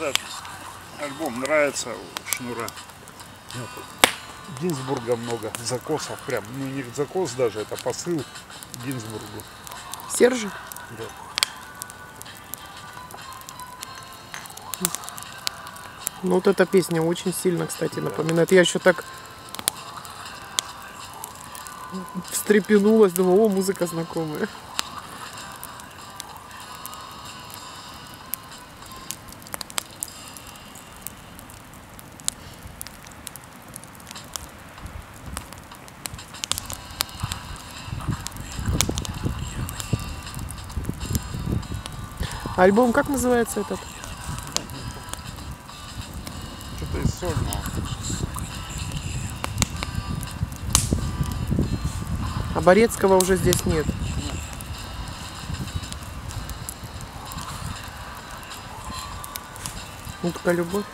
этот альбом нравится у Шнура. Гинзбурга много, закосов прям. Ну не закос даже, это посыл Гинзбургу. Сержик? Да. Ну вот эта песня очень сильно, кстати, напоминает. Я еще так встрепенулась, думаю, о, музыка знакомая. Альбом как называется этот? Что-то из сольного. А Борецкого уже здесь нет. Ну, такая любовь.